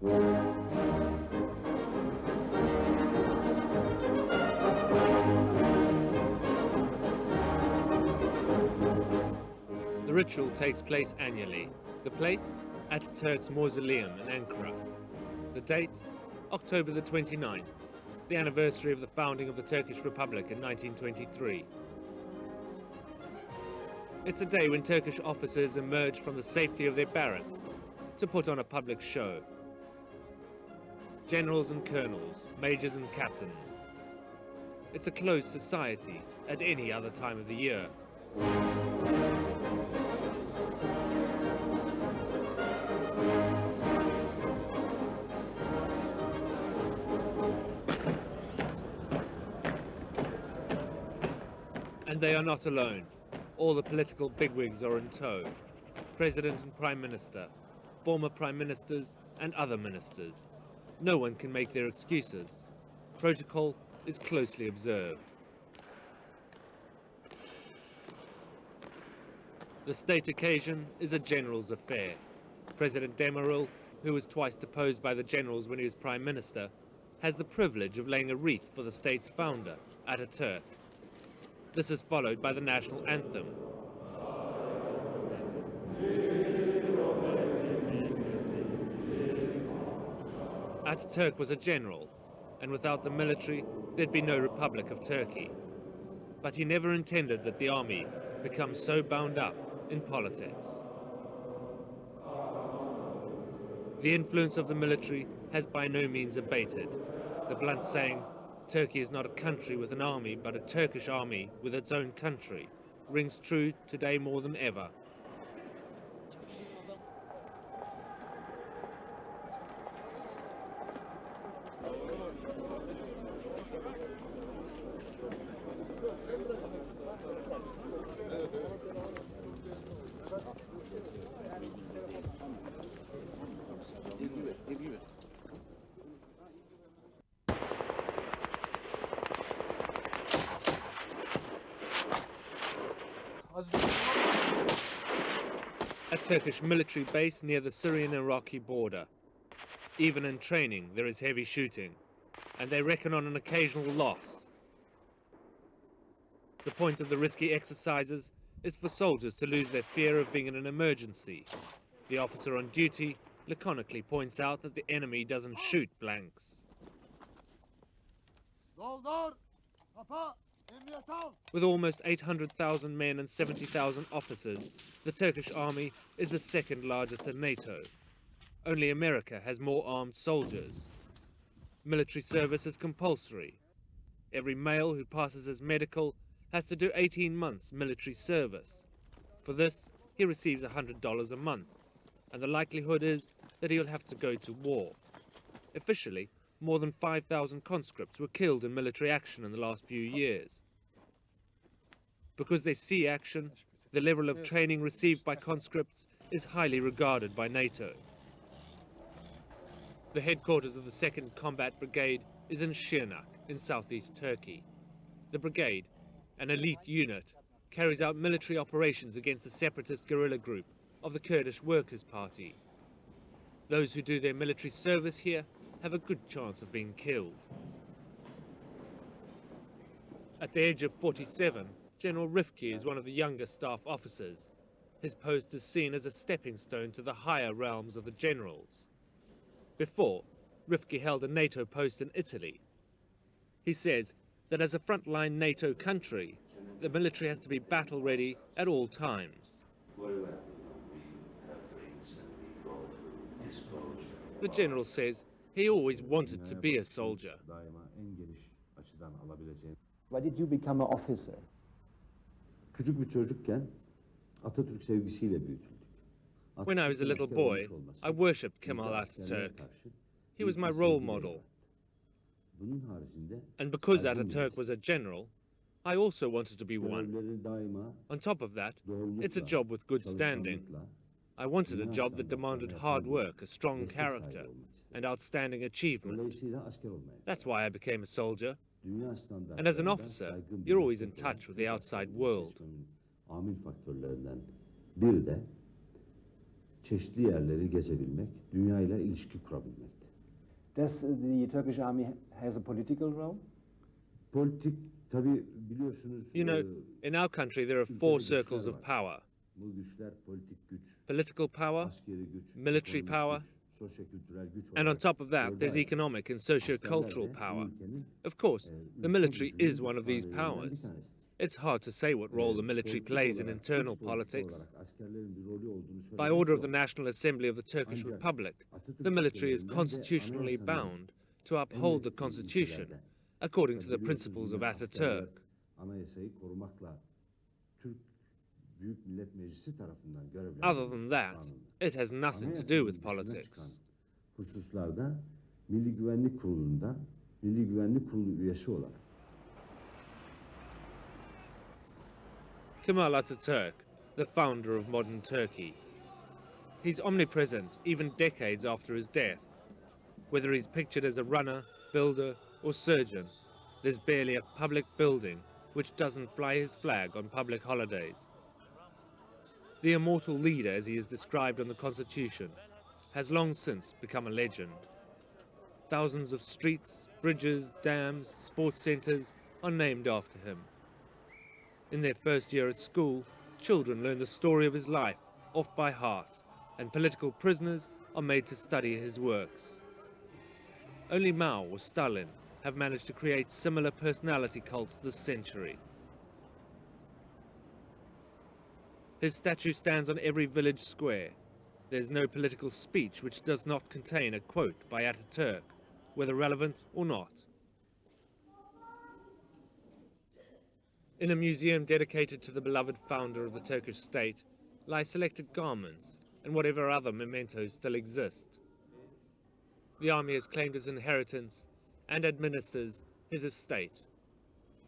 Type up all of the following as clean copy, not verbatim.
The ritual takes place annually. The place? Ataturk's mausoleum in Ankara. The date? October the 29th, the anniversary of the founding of the Turkish Republic in 1923. It's a day when Turkish officers emerge from the safety of their barracks to put on a public show. Generals and colonels, majors and captains. It's a closed society at any other time of the year. And they are not alone. All the political bigwigs are in tow. President and Prime Minister, former Prime Ministers and other ministers. No one can make their excuses. Protocol is closely observed. The state occasion is a general's affair. President Demirel, who was twice deposed by the generals when he was Prime Minister, has the privilege of laying a wreath for the state's founder, Ataturk. This is followed by the national anthem. Ataturk was a general, and without the military, there'd be no Republic of Turkey. But he never intended that the army become so bound up in politics. The influence of the military has by no means abated. The blunt saying, Turkey is not a country with an army, but a Turkish army with its own country, rings true today more than ever. A Turkish military base near the Syrian-Iraqi border. Even in training, there is heavy shooting, and they reckon on an occasional loss. The point of the risky exercises is for soldiers to lose their fear of being in an emergency. The officer on duty laconically points out that the enemy doesn't shoot blanks. With almost 800,000 men and 70,000 officers, the Turkish army is the second largest in NATO. Only America has more armed soldiers. Military service is compulsory. Every male who passes his medical has to do 18 months military service. For this, he receives $100 a month, and the likelihood is that he'll have to go to war. Officially, more than 5,000 conscripts were killed in military action in the last few years. Because they see action, the level of training received by conscripts is highly regarded by NATO. The headquarters of the 2nd Combat Brigade is in Şırnak, in southeast Turkey. The brigade, an elite unit, carries out military operations against the separatist guerrilla group of the Kurdish Workers' Party. Those who do their military service here have a good chance of being killed. At the age of 47, General Rifki is one of the younger staff officers. His post is seen as a stepping stone to the higher realms of the generals. Before, Rifki held a NATO post in Italy. He says that as a frontline NATO country, the military has to be battle-ready at all times. The general says he always wanted to be a soldier. Why did you become an officer? Küçük bir çocukken Atatürk sevgisiyle büyütüldük. When I was a little boy, I worshipped Kemal Ataturk. He was my role model. And because Ataturk was a general, I also wanted to be one. On top of that, it's a job with good standing. I wanted a job that demanded hard work, a strong character, and outstanding achievement. That's why I became a soldier. And as an officer, you're always in touch with the outside world. çeşitli yerleri gezebilmek, dünyayla ilişki kurabilmekti. Does the Turkish army has a political role? Politik, tabii biliyorsunuz... You know, in our country there are four circles of power: Bu güçler politik güç, political power, askeri güç, military ekonomik power, güç, sosyokültürel güç and on olarak top of that dörde there's ayrılır. economic and socio-cultural Askerler de power. bu ülkenin, Of course, the ülke military gücünün is one of these failelerinden bir powers. tanesidir. It's hard to say what role the military Politik plays in olarak, internal güç politiği politics. olarak askerlerin bir rolü olduğunu By söylemek order of zor. the National Assembly of the Turkish Ancak Republic, Atatürk the military is ilkelerinden ve constitutionally anayasanın bound to uphold the emrettiği constitution ilkelerde, according to the biliyorsunuz principles of yine askerler Ataturk. anayasayı korumakla Türk Büyük Millet Meclisi tarafından Other görevlendirilmiş than that, kanunlar. it has nothing to do Anayasanın with dışına politics. çıkan hususlarda Milli Güvenlik Kurulu'nda Milli Güvenlik Kurulu üyesi olarak Kemal Ataturk, the founder of modern Turkey. He's omnipresent even decades after his death. Whether he's pictured as a runner, builder, or surgeon, there's barely a public building which doesn't fly his flag on public holidays. The immortal leader, as he is described on the Constitution, has long since become a legend. Thousands of streets, bridges, dams, sports centres are named after him. In their first year at school, children learn the story of his life off by heart, and political prisoners are made to study his works. Only Mao or Stalin have managed to create similar personality cults this century. His statue stands on every village square. There's no political speech which does not contain a quote by Ataturk, whether relevant or not. In a museum dedicated to the beloved founder of the Turkish state lie selected garments and whatever other mementos still exist. The army has claimed his inheritance and administers his estate.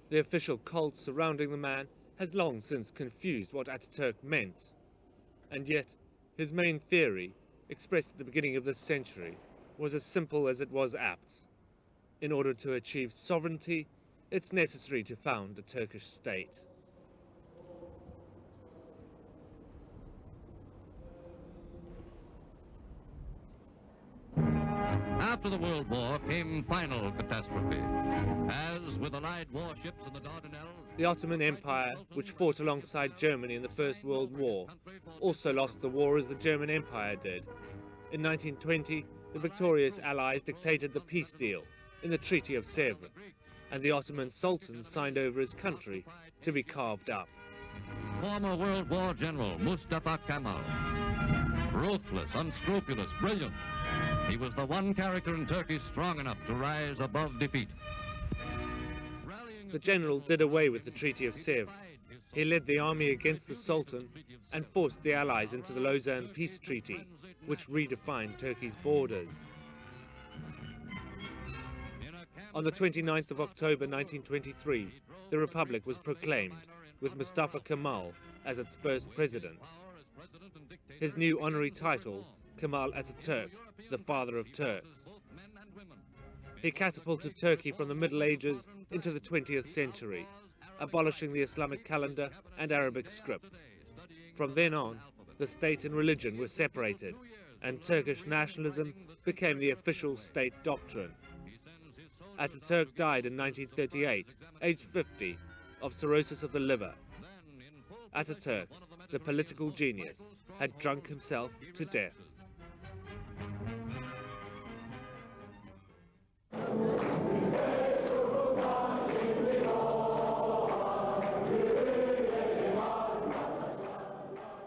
The official cult surrounding the man has long since confused what Ataturk meant, and yet his main theory, expressed at the beginning of this century, was as simple as it was apt. In order to achieve sovereignty, it's necessary to found a Turkish state. After the World War came final catastrophe. As with Allied warships in the Dardanelles... The Ottoman Empire, which fought alongside Germany in the First World War, also lost the war as the German Empire did. In 1920, the victorious Allies dictated the peace deal in the Treaty of Sèvres, and the Ottoman Sultan signed over his country to be carved up. Former World War General Mustafa Kemal. Ruthless, unscrupulous, brilliant. He was the one character in Turkey strong enough to rise above defeat. The general did away with the Treaty of Sèvres. He led the army against the Sultan and forced the Allies into the Lausanne Peace Treaty, which redefined Turkey's borders. On the 29th of October 1923, the Republic was proclaimed, with Mustafa Kemal as its first president. His new honorary title, Kemal Ataturk, the father of Turks. He catapulted Turkey from the Middle Ages into the 20th century, abolishing the Islamic calendar and Arabic script. From then on, the state and religion were separated, and Turkish nationalism became the official state doctrine. Ataturk died in 1938, aged 50, of cirrhosis of the liver. Ataturk, the political genius, had drunk himself to death.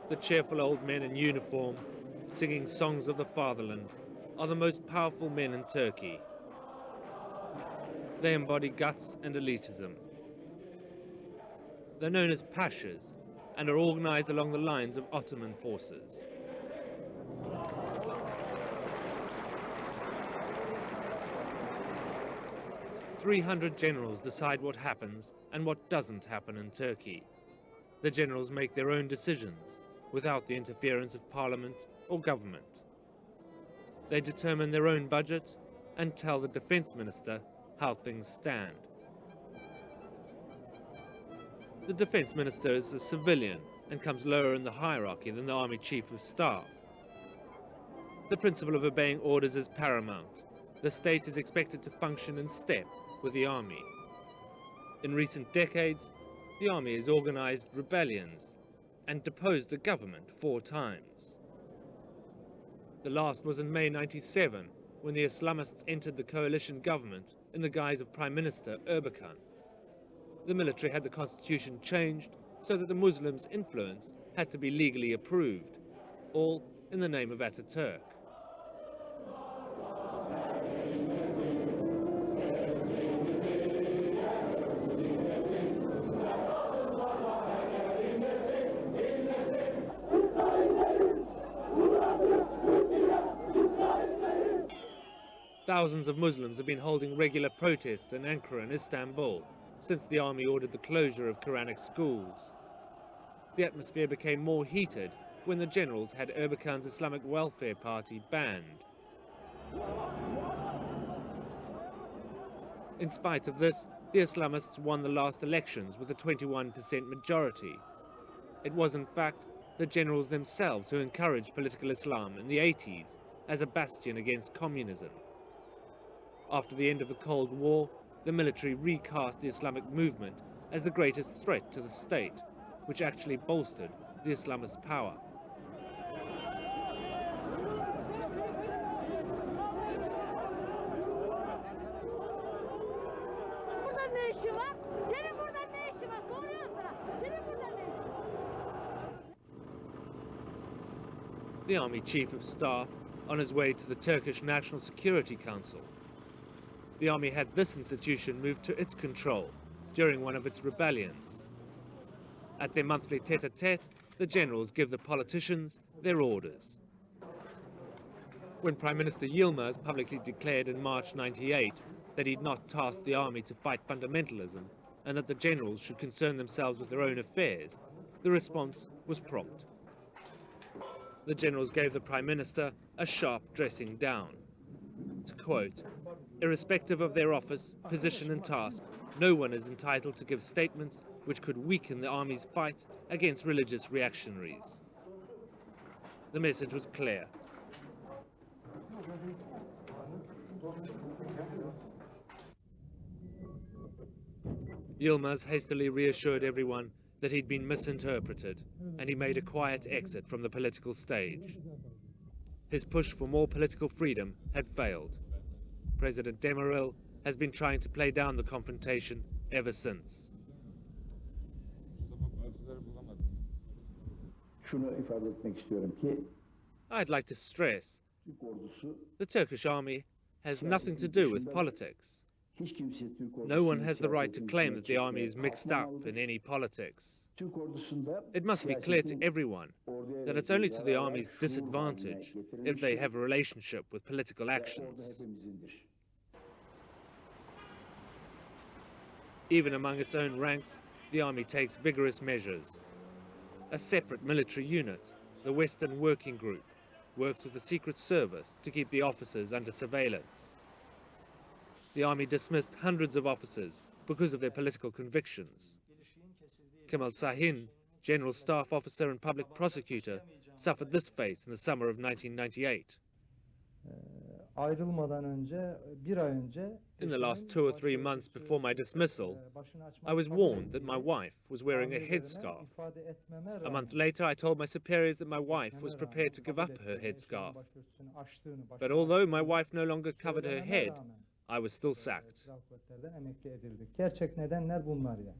The cheerful old men in uniform, singing songs of the fatherland, are the most powerful men in Turkey. They embody guts and elitism. They're known as pashas and are organized along the lines of Ottoman forces. "300 generals decide what happens and what doesn't happen in Turkey. The generals make their own decisions without the interference of parliament or government. They determine their own budget and tell the defense minister how things stand. The defense minister is a civilian and comes lower in the hierarchy than the army chief of staff. The principle of obeying orders is paramount. The state is expected to function in step with the army. In recent decades, the army has organized rebellions and deposed the government 4 times. The last was in May '97, when the Islamists entered the coalition government in the guise of Prime Minister Erbakan. The military had the constitution changed so that the Muslims' influence had to be legally approved, all in the name of Ataturk. Thousands of Muslims have been holding regular protests in Ankara and Istanbul since the army ordered the closure of Quranic schools. The atmosphere became more heated when the generals had Erbakan's Islamic Welfare Party banned. In spite of this, the Islamists won the last elections with a 21% majority. It was in fact the generals themselves who encouraged political Islam in the 80s as a bastion against communism. After the end of the Cold War, the military recast the Islamic movement as the greatest threat to the state, which actually bolstered the Islamist power. The Army Chief of Staff on his way to the Turkish National Security Council. The army had this institution moved to its control during one of its rebellions. At their monthly tete-a-tete, the generals give the politicians their orders. When Prime Minister Yilmaz publicly declared in March '98 that he'd not tasked the army to fight fundamentalism and that the generals should concern themselves with their own affairs, the response was prompt. The generals gave the Prime Minister a sharp dressing down. To quote, "Irrespective of their office, position and task, no one is entitled to give statements which could weaken the army's fight against religious reactionaries." The message was clear. Yilmaz hastily reassured everyone that he'd been misinterpreted, and he made a quiet exit from the political stage. His push for more political freedom had failed. President Demirel has been trying to play down the confrontation ever since. Şunu ifade etmek istiyorum ki I'd like to stress Türk ordusu the Turkish army has nothing to do with politics. hiç kimse Türk ordusunu No one has the right to siyasetin claim içine that the army is çekmeye mixed up kalkmamalıdır. in any politics. Türk ordusunda It must be clear to siyasetin everyone orduya that it's verdiği only to the zararlar army's şuur disadvantage haline if getirilmiştir they have a relationship with political ve actions. ordu hepimizindir. Even among its own ranks, the army takes vigorous measures. A separate military unit, the Western Working Group, works with the Secret Service to keep the officers under surveillance. The army dismissed hundreds of officers because of their political convictions. Kemal Sahin, General Staff Officer and Public Prosecutor, suffered this fate in the summer of 1998. Ayrılmadan önce, bir ay önce In the last 2 or 3 months before my dismissal, I was warned that my wife was wearing a headscarf. A month later, I told my superiors that my wife was prepared to give up her headscarf. But although my wife no longer covered her head, I was still sacked. Gerçek nedenler bunlar yani.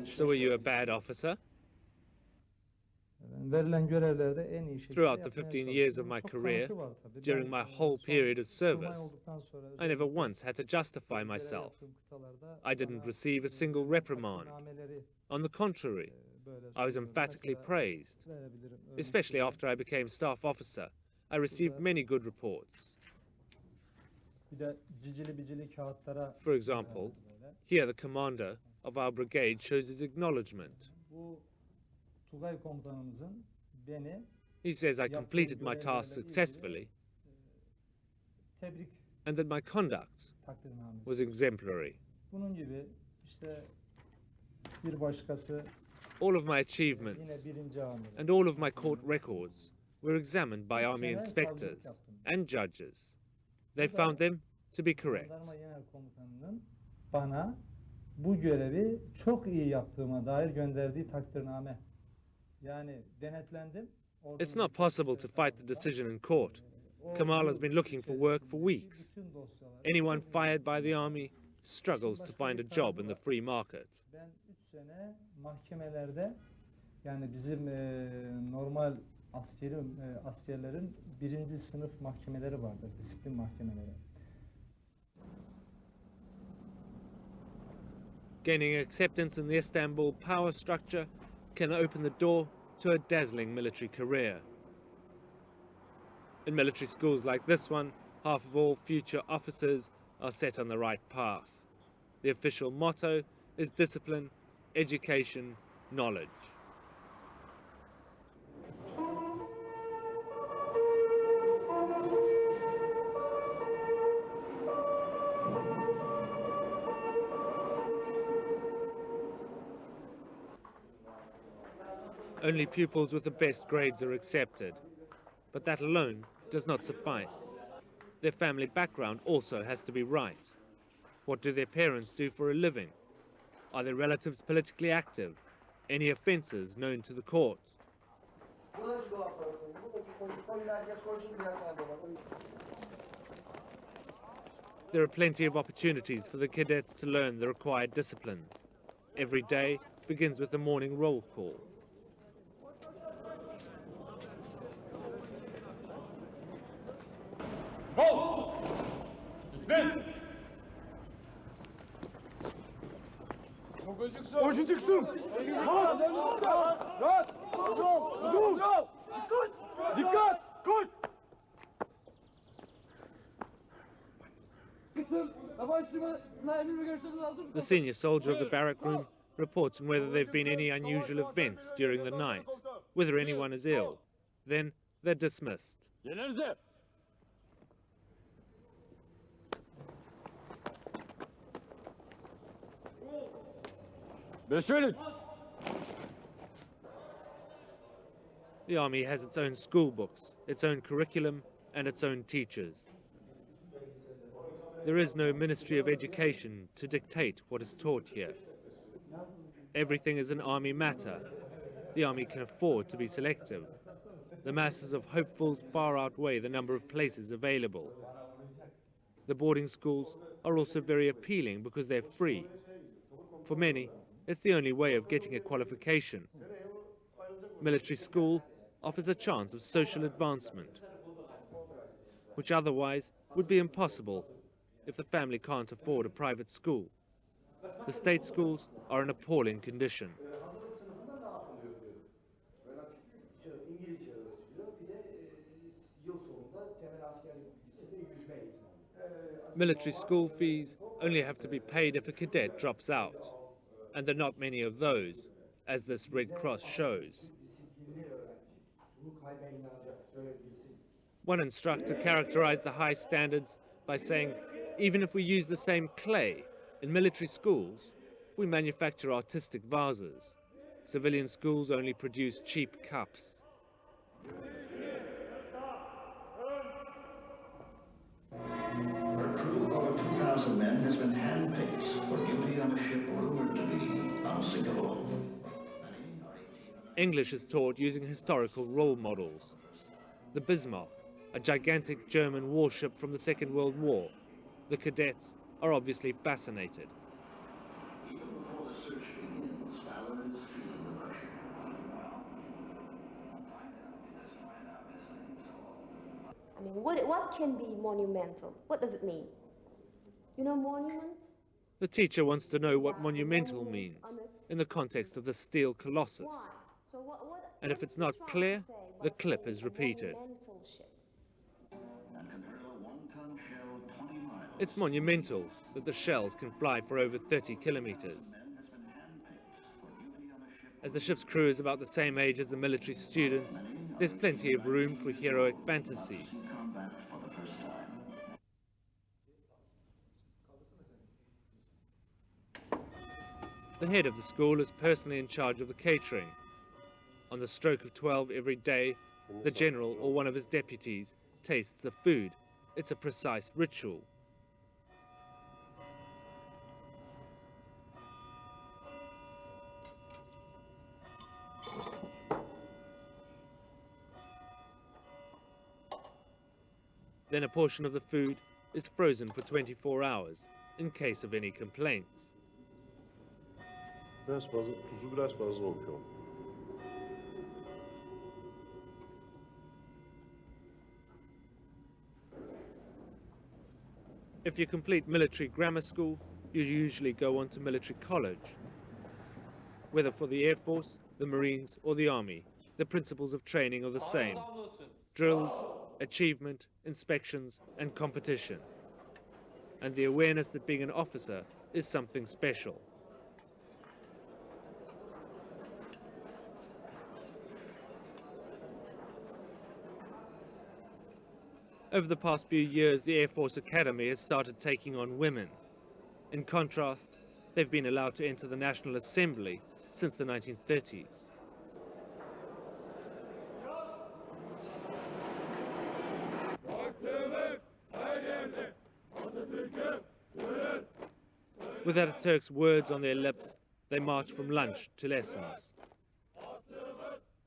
So were you a bad officer? Verilen görevlerde en iyi şekilde Throughout the yapmaya 15 years of çalışıyorum. my Çok career, kanıtı var tabii. during Ben, my whole son period of kurmay service, olduktan sonra I never özellikle once had to justify görev myself. yaptığım kıtalarda I didn't bana, receive a single reprimand. takdirnameleri, On the contrary, böyle I was sunuyorum. emphatically Mesela praised. verebilirim, örnek Especially veriyorum. after I became staff officer, I received many good reports. Bir de cicili bicili kağıtlara For example, böyle. here the commander of our brigade shows his acknowledgement. Bu Tugay komutanımızın beni He says I completed my task successfully tebrik and that my conduct takdirnamesi. was exemplary. Bunun gibi işte bir başkası All of my yine achievements birinci amiri. and all of my court records were examined by army inspectors and judges. They found them to be correct. Jandarma Genel Komutanı'nın bana bu görevi çok iyi yaptığıma dair gönderdiği takdirname. Yani denetlendim. It's not possible to fight the decision in court. Kamal has been looking for work for weeks. Anyone fired by the army struggles to find a job in the free market. Ben 3 sene mahkemelerde, yani bizim normal askerlerin birinci sınıf mahkemeleri vardır, disiplin mahkemeleri. Gaining acceptance in the Istanbul power structure can open the door to a dazzling military career. In military schools like this one, half of all future officers are set on the right path. The official motto is discipline, education, knowledge. Only pupils with the best grades are accepted, but that alone does not suffice. Their family background also has to be right. What do their parents do for a living? Are their relatives politically active? Any offences known to the court? There are plenty of opportunities for the cadets to learn the required disciplines. Every day begins with the morning roll call. The senior soldier of the barrack room reports on whether there have been any unusual events during the night, whether anyone is ill. Then they're dismissed. The army has its own school books, its own curriculum, and its own teachers. There is no Ministry of Education to dictate what is taught here. Everything is an army matter. The army can afford to be selective. The masses of hopefuls far outweigh the number of places available. The boarding schools are also very appealing because they're free. For many, it's the only way of getting a qualification. Military school offers a chance of social advancement, which otherwise would be impossible if the family can't afford a private school. The state schools are in appalling condition. Military school fees only have to be paid if a cadet drops out, and there are not many of those, as this Red Cross shows. One instructor characterized the high standards by saying, even if we use the same clay in military schools, we manufacture artistic vases. Civilian schools only produce cheap cups. A crew of over 2,000 men has been handpicked for duty on a ship rumored to be unsinkable. English is taught using historical role models. The Bismarck, a gigantic German warship from the Second World War. The cadets are obviously fascinated. Even before the search begins, Valor is feeling the pressure. I mean, what can be monumental? What does it mean? You know, monument? The teacher wants to know what monumental means in the context of the steel colossus. Why? So And if it's not clear, the clip is repeated. And can hurl a 1-ton shell 20 miles. It's monumental that the shells can fly for over 30 kilometers. As the ship's crew is about the same age as the military students, there's plenty of room for heroic fantasies. Combat for the first time. The head of the school is personally in charge of the catering. On the stroke of 12 every day, The general or one of his deputies tastes the food. It's a precise ritual. Then a portion of the food is frozen for 24 hours in case of any complaints. Biraz fazla, tuzu biraz fazla oluyor. If you complete military grammar school, you usually go on to military college. Whether for the Air Force, the Marines or the Army, the principles of training are the same. Drills, achievement, inspections and competition. And the awareness that being an officer is something special. Over the past few years, the Air Force Academy has started taking on women. In contrast, they've been allowed to enter the National Assembly since the 1930s. With Ataturk's words on their lips, they march from lunch to lessons.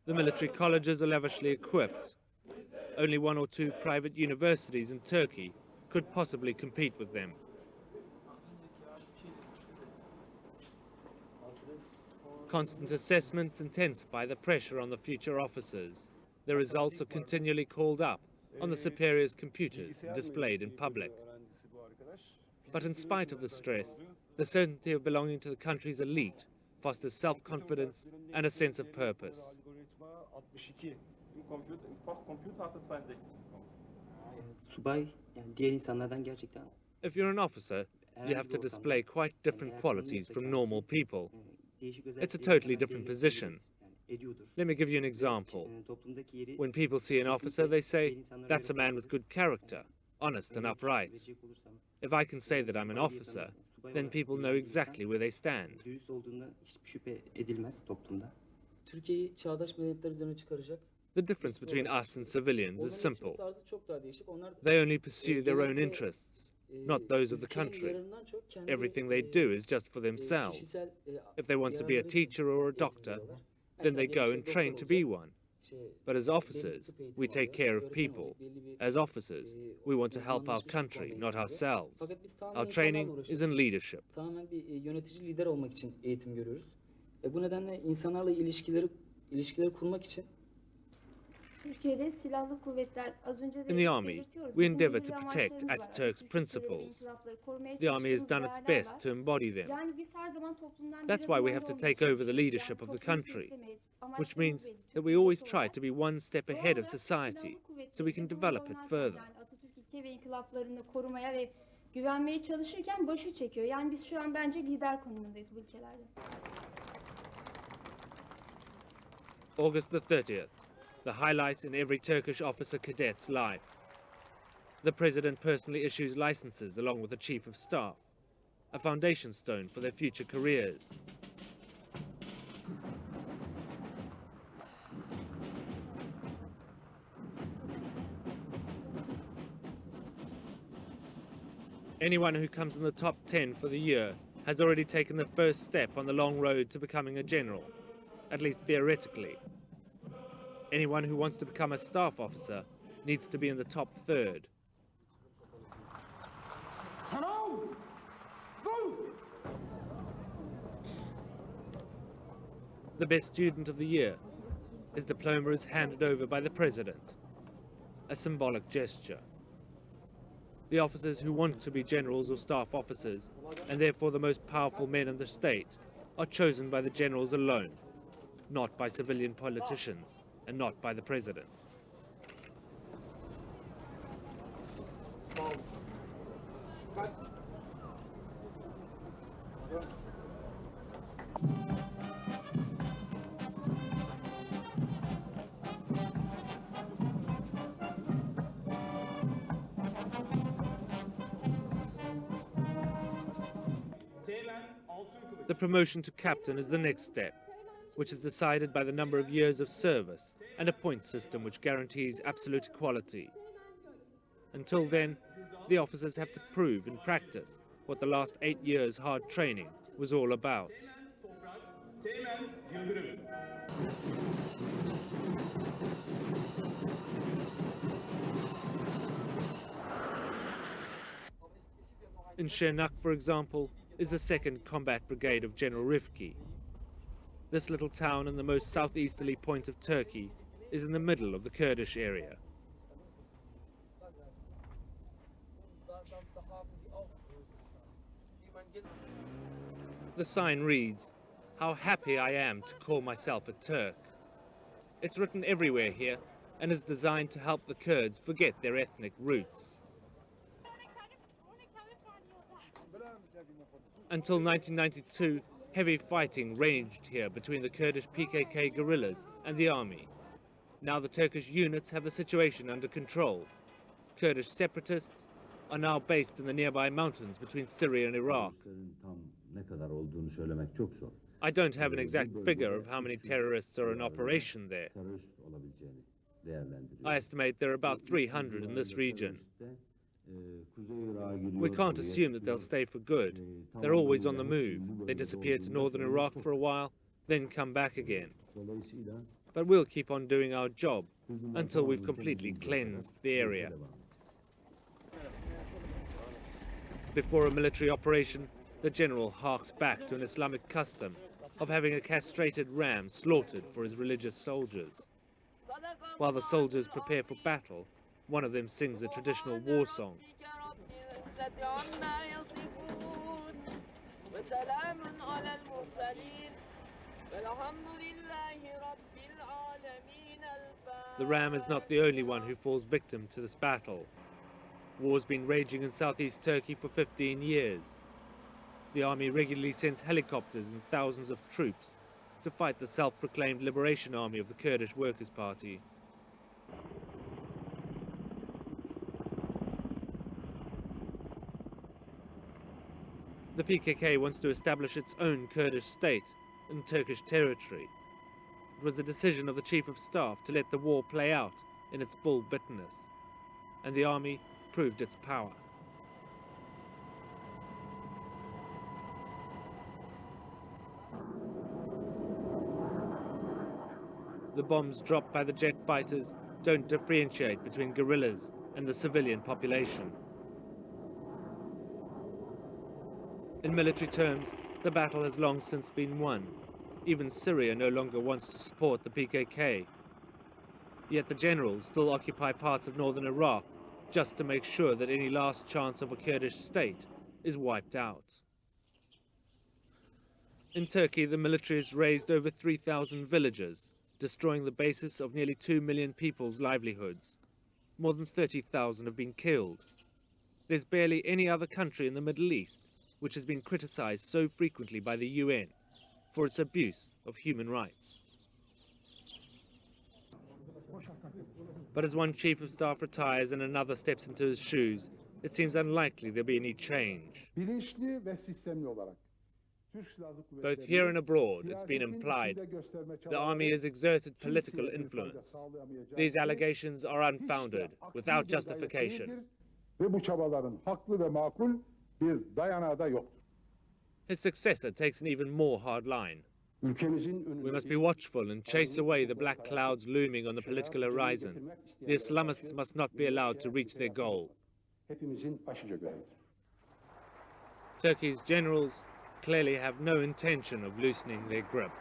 The military colleges are lavishly equipped. Only one or two private universities in Turkey could possibly compete with them. Constant assessments intensify the pressure on the future officers. The results are continually called up on the superior's computers and displayed in public. But in spite of the stress, the certainty of belonging to the country's elite fosters self-confidence and a sense of purpose. If you're an officer, you have to display quite different qualities from normal people. It's a totally different position. Let me give you an example. When people see an officer, they say, that's a man with good character, honest and upright. If I can say that I'm an officer, then people know exactly where they stand. The difference between us and civilians is simple. They only pursue their own interests, not those of the country. Everything they do is just for themselves. If they want to be a teacher or a doctor, then they go and train to be one. But as officers, we take care of people. As officers, we want to help our country, not ourselves. Our training is in leadership. In the army, we endeavor to protect Ataturk's principles. The army has done its best to embody them. That's why we have to take over the leadership of the country, which means that we always try to be one step ahead of society so we can develop it further. August the 30th. The highlight in every Turkish officer cadet's life. The president personally issues licenses along with the chief of staff, a foundation stone for their future careers. Anyone who comes in the top 10 for the year has already taken the first step on the long road to becoming a general, at least theoretically. Anyone who wants to become a staff officer needs to be in the top third. The best student of the year, his diploma is handed over by the president, a symbolic gesture. The officers who want to be generals or staff officers, and therefore the most powerful men in the state, are chosen by the generals alone, not by civilian politicians. And not by the president. The promotion to captain is the next step. which is decided by the number of years of service, and a point system which guarantees absolute equality. Until then, the officers have to prove in practice what the last 8 years' hard training was all about. In Şırnak, for example, is the 2nd Combat Brigade of General Rifki. This little town in the most southeasterly point of Turkey is in the middle of the Kurdish area. The sign reads, "How happy I am to call myself a Turk." It's written everywhere here and is designed to help the Kurds forget their ethnic roots. Until 1992, heavy fighting raged here between the Kurdish PKK guerrillas and the army. Now the Turkish units have the situation under control. Kurdish separatists are now based in the nearby mountains between Syria and Iraq. I don't have an exact figure of how many terrorists are in operation there. I estimate there are about 300 in this region. We can't assume that they'll stay for good. They're always on the move. They disappear to northern Iraq for a while, then come back again. But we'll keep on doing our job until we've completely cleansed the area. Before a military operation, the general harks back to an Islamic custom of having a castrated ram slaughtered for his religious soldiers. While the soldiers prepare for battle, one of them sings a traditional war song. The ram is not the only one who falls victim to this battle. War's been raging in southeast Turkey for 15 years. The army regularly sends helicopters and thousands of troops to fight the self-proclaimed Liberation Army of the Kurdish Workers' Party. The PKK wants to establish its own Kurdish state in Turkish territory. It was the decision of the Chief of Staff to let the war play out in its full bitterness, and the army proved its power. The bombs dropped by the jet fighters don't differentiate between guerrillas and the civilian population. In military terms, the battle has long since been won. Even Syria no longer wants to support the PKK. Yet the generals still occupy parts of northern Iraq just to make sure that any last chance of a Kurdish state is wiped out. In Turkey, the military has razed over 3,000 villages, destroying the basis of nearly 2 million people's livelihoods. More than 30,000 have been killed. There's barely any other country in the Middle East which has been criticized so frequently by the UN for its abuse of human rights. But as one chief of staff retires and another steps into his shoes, it seems unlikely there'll be any change. Both here and abroad, it's been implied the army has exerted political influence. These allegations are unfounded, without justification. His successor takes an even more hard line. We must be watchful and chase away the black clouds looming on the political horizon. The Islamists must not be allowed to reach their goal. Turkey's generals clearly have no intention of loosening their grip.